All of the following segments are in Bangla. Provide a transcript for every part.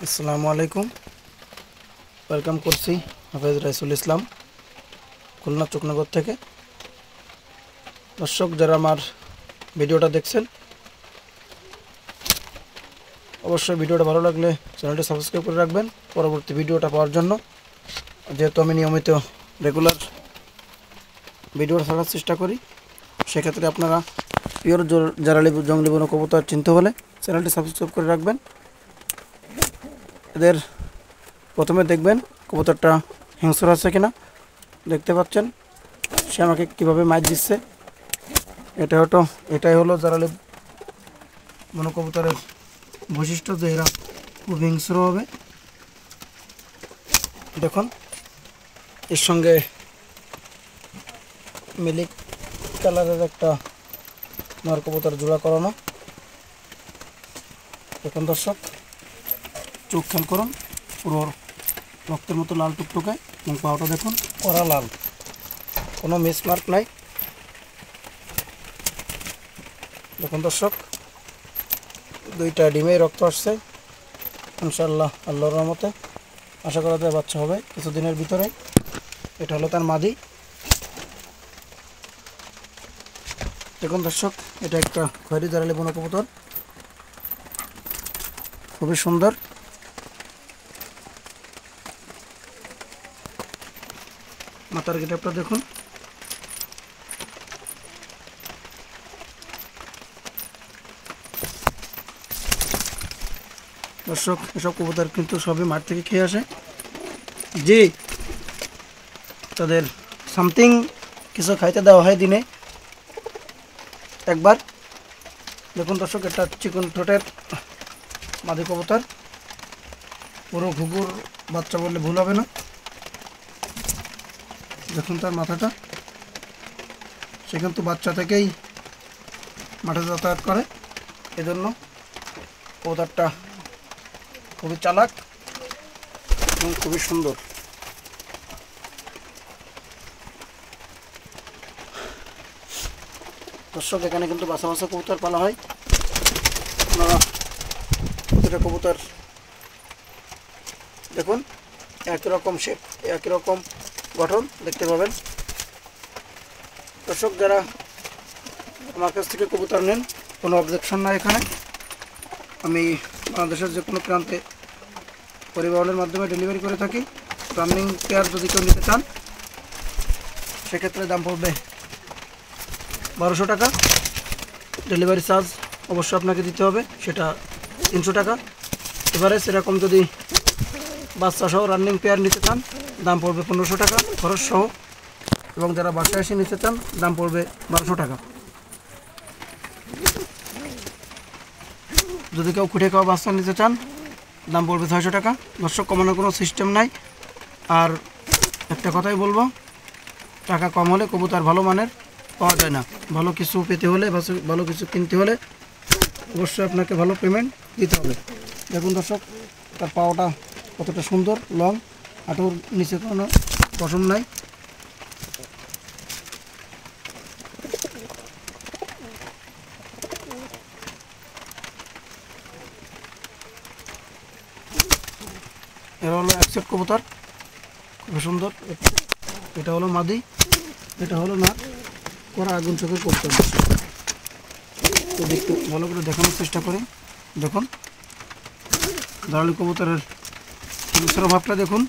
আসসালামু আলাইকুম। ওয়েলকাম করছি হাফেজ রাইসুল ইসলাম, খুলনা চকনগর থেকে। দর্শক যারা আমার ভিডিওটা দেখছেন, অবশ্যই ভিডিওটা ভালো লাগলে চ্যানেলটি সাবস্ক্রাইব করে রাখবেন পরবর্তী ভিডিওটা পাওয়ার জন্য। যেহেতু আমি নিয়মিত রেগুলার ভিডিও ছাড়ার চেষ্টা করি, সেক্ষেত্রে আপনারা পিওর জারালি জংলি বন কবুতর চিনতে হলে চ্যানেলটি সাবস্ক্রাইব করে রাখবেন। এদের প্রথমে দেখবেন কবুতরটা হিংস্র আছে কিনা। দেখতে পাচ্ছেন সে আমাকে কীভাবে মাছ দিচ্ছে। এটাই হলো জারালি বন কবুতরের বৈশিষ্ট্য, যে এরা খুব হিংস্র হবে। দেখুন এর সঙ্গে মিলিক কালারের একটা নর কবুতর জোড়া করানো। দেখুন দর্শক, চোখ খেয়াল করুন, পুরো রক্তের মতো লাল টুকটুকে, এবং পাওয়াটা দেখুন কড়া লাল, কোনো মিসমার্ক নাই। দেখুন দর্শক, দুইটা ডিমেই রক্ত আসছে ইনশাআল্লাহ, আল্লাহর রহমতে। আশা করা যায় বাচ্চা হবে কিছুদিনের ভিতরে। এটা হলো তার মাদি। দেখুন দর্শক, এটা একটা খয়েরি জারালি বন কবুতর, খুবই সুন্দর। মাথার গেটআপটা দেখুন। দর্শক, এসব কবুতর কিন্তু সবই মাঠ থেকে খেয়ে আসে। জি, তাদের সামথিং কিছু খাইতে দেওয়া হয় দিনে একবার। দেখুন দর্শক, এটা চিকন ঠোঁটের মাদি কবুতর, পুরো ঘুঘুর বাচ্চা বললে ভুল হবে না। দেখুন তার মাথাটা, সে কিন্তু বাচ্চা থেকেই মাঠে যাতায়াত করে, এজন্য কবুতরটা খুবই চালাক এবং খুবই সুন্দর। দর্শক, এখানে কিন্তু বাসা বাসা কবুতর পালা হয়। আপনারা প্রতিটা কবুতর দেখুন, একই রকম শেপ, একই রকম গঠন দেখতে পাবেন। দর্শক, যারা আমার কাছ থেকে কবুতর নেন, কোনো অবজেকশন নাই এখানে। আমি বাংলাদেশের যে কোনো প্রান্তে পরিবহনের মাধ্যমে ডেলিভারি করে থাকি। রানিং পেয়ার যদি কেউ নিতে চান, সেক্ষেত্রে দাম পড়বে 1200 টাকা। ডেলিভারি চার্জ অবশ্যই আপনাকে দিতে হবে, সেটা 300 টাকা। এবারে সেরকম যদি বাচ্চা সহ রানিং পেয়ার নিতে চান, দাম পড়বে 1500 টাকা খরচ সহ। এবং যারা বাসায় এসে নিতে চান, দাম পড়বে 1200 টাকা। যদি কেউ খুঁটে খাওয়া বাচ্চা নিতে চান, দাম পড়বে 600 টাকা। দর্শক, কমানোর কোনো সিস্টেম নাই। আর একটা কথাই বলবো, টাকা কম হলে কবুতর ভালো মানের পাওয়া যায় না। ভালো কিছু পেতে হলে, ভালো কিছু কিনতে হলে অবশ্যই আপনাকে ভালো পেমেন্ট দিতে হবে। দেখুন দর্শক, তার পাওয়াটা কতটা সুন্দর, লং, হাঁটুর নিচে কোনো পশম নাই। এরা হলো অ্যাকসেপ্ট কবুতর, খুবই সুন্দর। এটা হলো মাদি, এটা হলো না করা আগুন চোখের কবুতর। যদি একটু ভালো করে দেখানোর চেষ্টা করি, দেখুন জারালি কবুতরের হিংস্র ভাবটা দেখুন।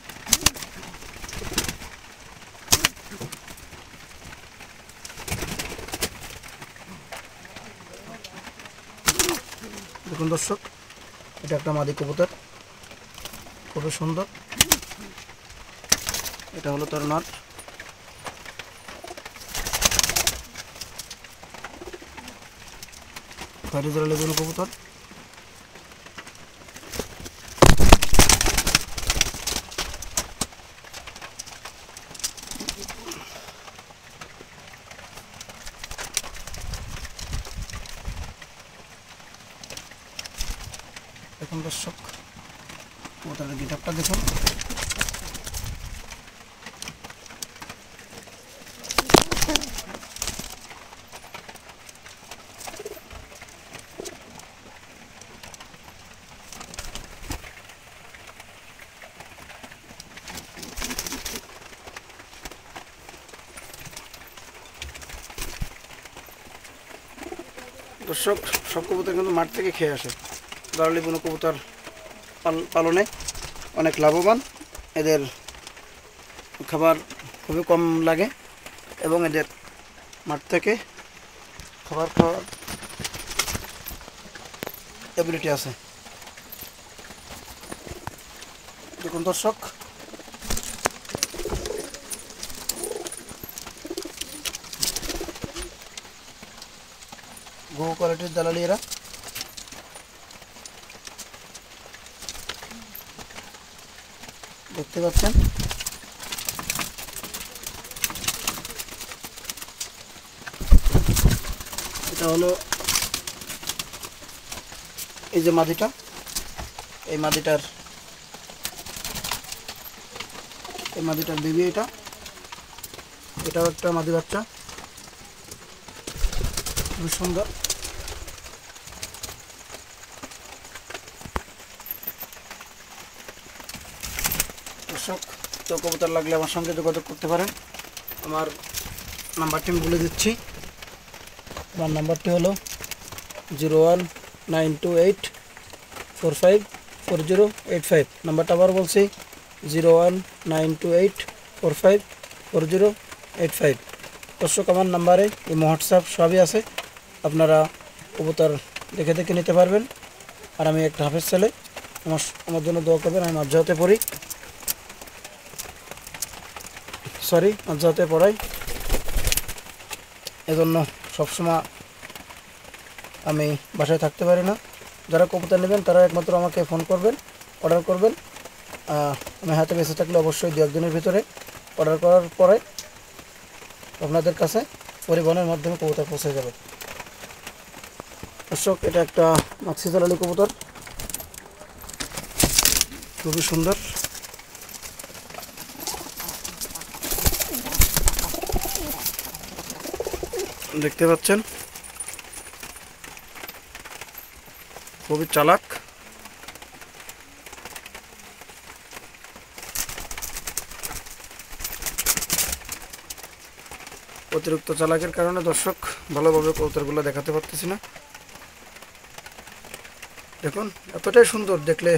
দেখুন দর্শক, এটা একটা মাদি কবুতর, খুবই সুন্দর। এটা হলো তার নর। খয়েরি জারালি বন কবুতর। দেখুন দর্শক, কবুতরের গেটআপটা দেখুন। দর্শক, সব কবুতর কিন্তু মাঠ থেকে খেয়ে আসে। গারলি বুনো কবুতর পালনে অনেক লাভবান। এদের খাবার খুবই কম লাগে এবং এদের মাঠ থেকে খাবার খাওয়ার এবিলিটি আছে। দেখুন দর্শক, গো কোয়ালিটির দালালি এরা। দেখতে পাচ্ছেন এটা হলো এই যে মাদিটা, এই মাদিটার বেবি। এটাও একটা মাদি বাচ্চা, খুবই সুন্দর। দর্শক, তো কবুতর লাগলে আমার সঙ্গে যোগাযোগ করতে পারেন। আমার নাম্বারটি আমি বলে দিচ্ছি। আমার নাম্বারটি হলো 01928454085। নাম্বারটা আবার বলছি, 01928454085। দর্শক, আমার নাম্বারে এই হোয়াটসঅ্যাপ সবই আছে, আপনারা কবুতর দেখে দেখে নিতে পারবেন। আর আমি একটা হাফেজ ছেলে, আমার জন্য দোয়া করবেন। আমি মাঝহাতে পড়াই, এজন্য সবসময় আমি বাসায় থাকতে পারি না। যারা কবুতর নেবেন তারা একমাত্র আমাকে ফোন করবেন, অর্ডার করবেন। আমি হাতে বেঁচে থাকলে অবশ্যই 2-1 দিনের ভিতরে অর্ডার করার পরে আপনাদের কাছে পরিবহনের মাধ্যমে কবুতর পৌঁছে যাবে। দর্শক, এটা একটা মাক্সি জালালি কবুতর, খুবই সুন্দর। দেখতে পাচ্ছেন খুবই চালাক। অতিরিক্ত চালাকের কারণে দর্শক ভালোভাবে কবুতরগুলো দেখাতে পারতেছি না। দেখুন, এতটাই সুন্দর, দেখলে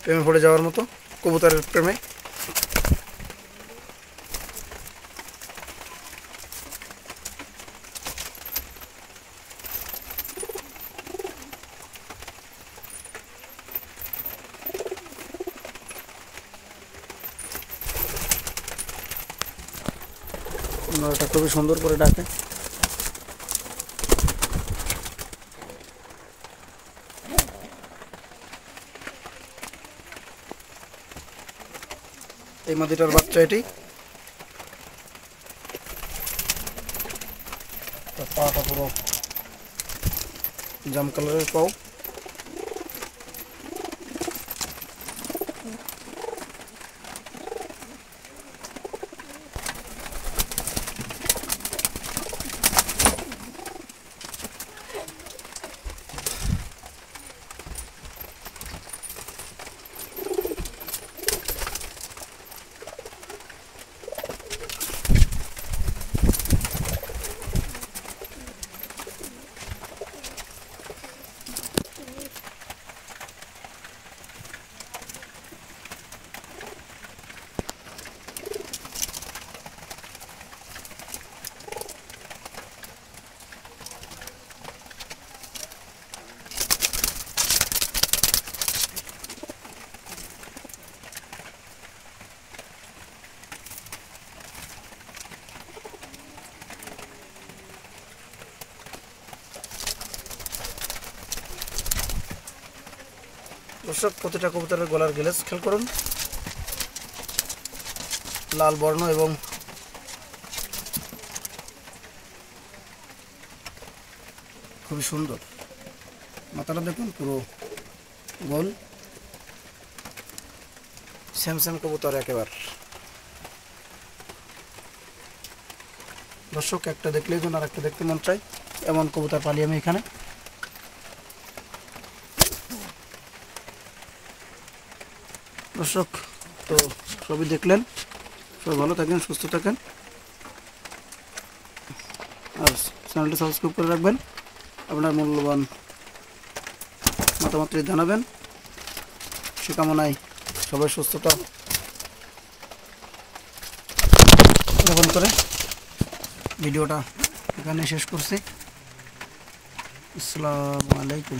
প্রেমে পড়ে যাওয়ার মতো, কবুতরের প্রেমে। এটা খুবই সুন্দর করে ডাকে। এই মাদিটার বাচ্চা এটি। পাটা পুরো জাম কালারের পাও। দর্শক, প্রতিটা কবুতরের গলার গ্লেজ খেয়াল করুন, লাল বর্ণ এবং খুবই সুন্দর। মাথাটা দেখুন পুরো গোল, সেম কবুতর একেবারে। দর্শক, একটা দেখলেই যেন আর একটা দেখতে মন চাই, এমন কবুতর পালি আমি এখানে। দর্শক, তো সবই দেখলেন, সবাই ভালো থাকেন, সুস্থ থাকেন, আর চ্যানেলটি সাবস্ক্রাইব করে রাখবেন। আপনার মূল্যবান মতামতটি জানাবেন। সে কামনায় সবাই সুস্থতা যাপন করে ভিডিওটা এখানে শেষ করছি। আসসালামু আলাইকুম।